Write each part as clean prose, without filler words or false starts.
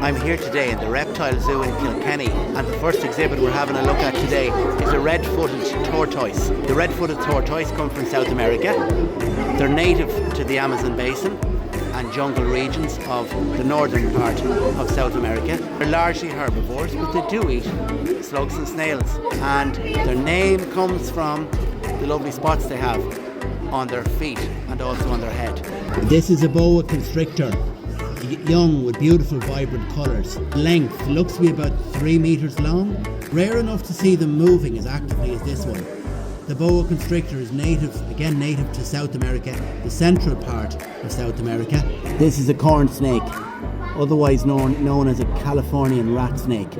I'm here today in the Reptile Zoo in Kilkenny, and the first exhibit we're having a look at today is a red-footed tortoise. The red-footed tortoise come from South America. They're native to the Amazon basin and jungle regions of the northern part of South America. They're largely herbivores, but they do eat slugs and snails. And their name comes from the lovely spots they have on their feet and also on their head. This is a boa constrictor, young with beautiful vibrant colours. Length looks to be about 3 metres long. Rare enough to see them moving as actively as this one. The boa constrictor is native to South America, the central part of South America. This is a corn snake, otherwise known as a Californian rat snake.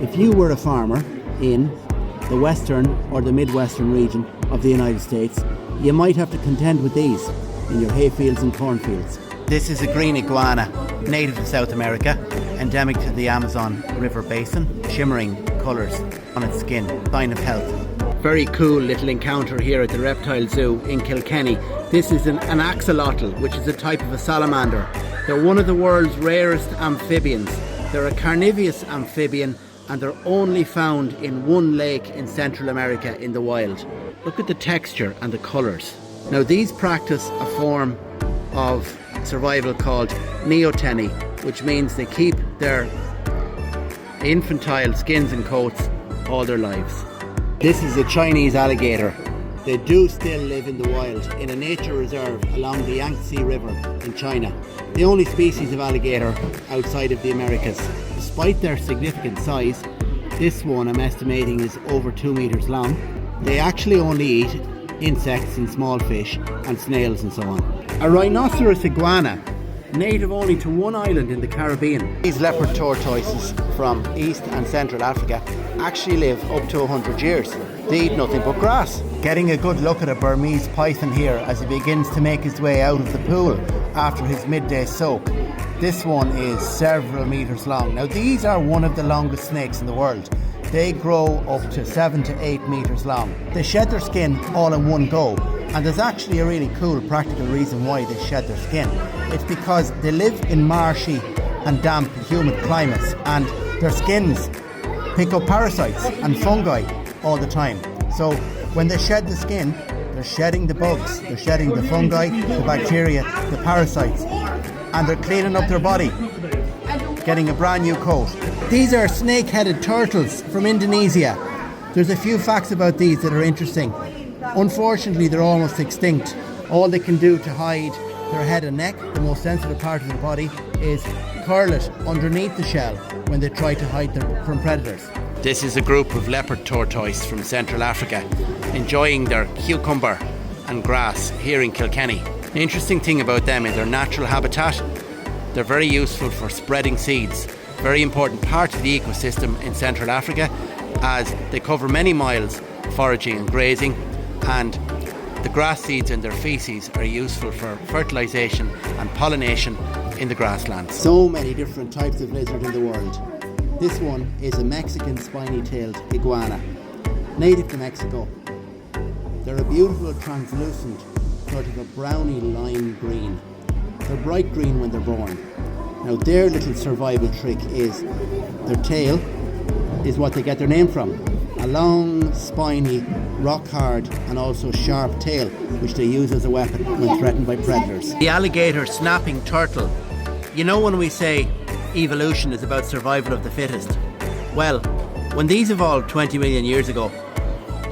If you were a farmer in the western or the midwestern region of the United States, you might have to contend with these in your hayfields and cornfields. This is a green iguana, native to South America, endemic to the Amazon River basin, shimmering colours on its skin, sign of health. Very cool little encounter here at the Reptile Zoo in Kilkenny. This is an axolotl, which is a type of a salamander. They're one of the world's rarest amphibians. They're a carnivorous amphibian and they're only found in one lake in Central America in the wild. Look at the texture and the colours. Now these practice a form of survival called neoteny, which means they keep their infantile skins and coats all their lives. This is a Chinese alligator. They do still live in the wild in a nature reserve along the Yangtze River in China. The only species of alligator outside of the Americas. Despite their significant size, this one I'm estimating is over 2 metres long. They actually only eat insects and small fish and snails and so on. A rhinoceros iguana, native only to one island in the Caribbean. These leopard tortoises from East and Central Africa actually live up to 100 years. They eat nothing but grass. Getting a good look at a Burmese python here as he begins to make his way out of the pool after his midday soak. This one is several metres long. Now these are one of the longest snakes in the world. They grow up to 7 to 8 metres long. They shed their skin all in one go, and there's actually a really cool practical reason why they shed their skin. It's because they live in marshy and damp humid climates, and their skins pick up parasites and fungi all the time. So when they shed the skin, they're shedding the bugs, they're shedding the fungi, the bacteria, the parasites, and they're cleaning up their body, getting a brand new coat. These are snake-headed turtles from Indonesia. There's a few facts about these that are interesting. Unfortunately, they're almost extinct. All they can do to hide their head and neck, the most sensitive part of the body, is curl it underneath the shell when they try to hide from predators. This is a group of leopard tortoise from Central Africa enjoying their cucumber and grass here in Kilkenny. The interesting thing about them is their natural habitat. They're very useful for spreading seeds. Very important part of the ecosystem in Central Africa, as they cover many miles foraging and grazing, and the grass seeds in their feces are useful for fertilisation and pollination in the grasslands. So many different types of lizard in the world. This one is a Mexican spiny-tailed iguana, native to Mexico. They're a beautiful translucent sort of a browny lime green. They're bright green when they're born. Now their little survival trick is their tail is what they get their name from. A long, spiny, rock-hard and also sharp tail, which they use as a weapon when threatened by predators. The alligator snapping turtle. You know when we say evolution is about survival of the fittest? Well, when these evolved 20 million years ago,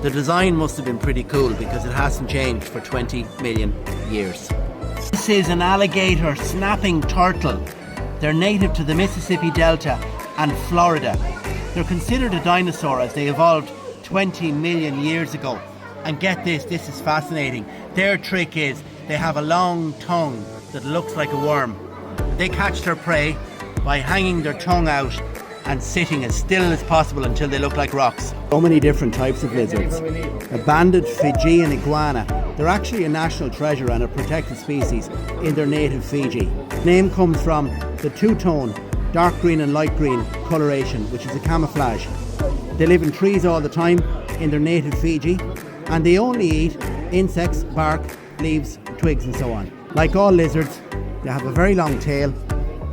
the design must have been pretty cool because it hasn't changed for 20 million years. This is an alligator snapping turtle. They're native to the Mississippi Delta and Florida. They're considered a dinosaur as they evolved 20 million years ago. And get this is fascinating. Their trick is they have a long tongue that looks like a worm. They catch their prey by hanging their tongue out and sitting as still as possible until they look like rocks. So many different types of lizards. A banded Fijian iguana. They're actually a national treasure and a protected species in their native Fiji. Name comes from the two-tone dark green and light green coloration, which is a camouflage. They live in trees all the time in their native Fiji, and they only eat insects, bark, leaves, twigs and so on. Like all lizards, they have a very long tail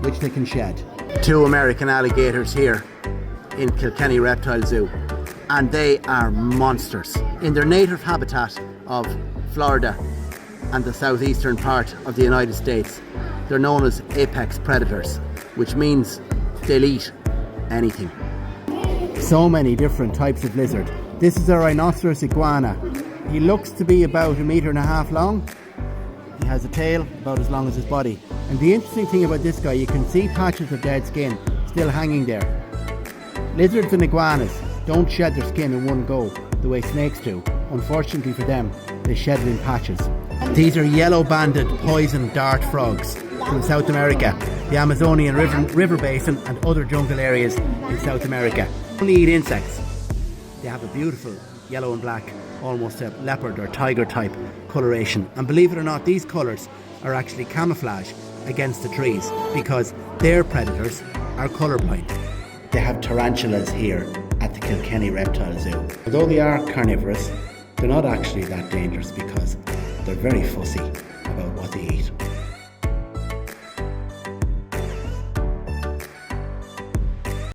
which they can shed. Two American alligators here in Kilkenny Reptile Zoo, and they are monsters. In their native habitat of Florida and the southeastern part of the United States, they're known as apex predators, which means they'll eat anything. So many different types of lizard. This is a rhinoceros iguana. He looks to be about 1.5 meters long. He has a tail about as long as his body. And the interesting thing about this guy, you can see patches of dead skin still hanging there. Lizards and iguanas don't shed their skin in one go the way snakes do. Unfortunately for them, they shed it in patches. These are yellow-banded poison dart frogs from South America, the Amazonian river basin and other jungle areas in South America. They only eat insects. They have a beautiful yellow and black, almost a leopard or tiger type coloration. And believe it or not, these colours are actually camouflage against the trees because their predators are colourblind. They have tarantulas here at the Kilkenny Reptile Zoo. Although they are carnivorous, they're not actually that dangerous because they're very fussy about what they eat.